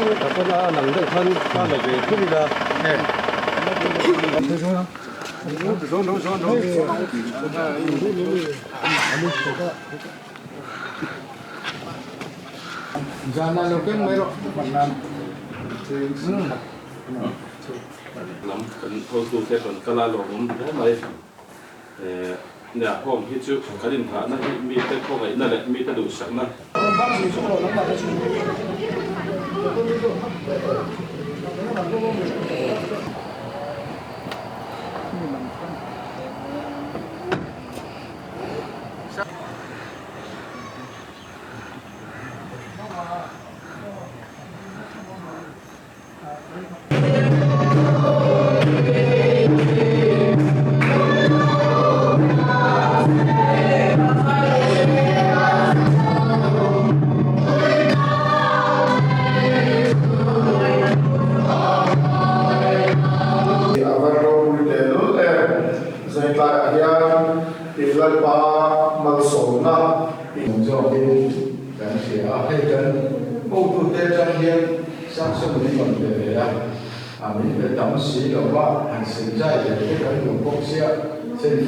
那冷的穿穿了给处理的，哎，Jangan lupa mero. Lắm cần thâu tu thế còn cái là lồng cũng thế này nè hôm khi chịu cái điện thoại nó mi tới không phải nó lại mi tới đủ sẵn này Ilan pa malsona cho bên cảnh sĩ hay cần mâu tu tế trang hiên sáng sớm mình còn về đây mình phải tổng sĩ là qua hành sinh trai để cái cảnh của quốc gia trên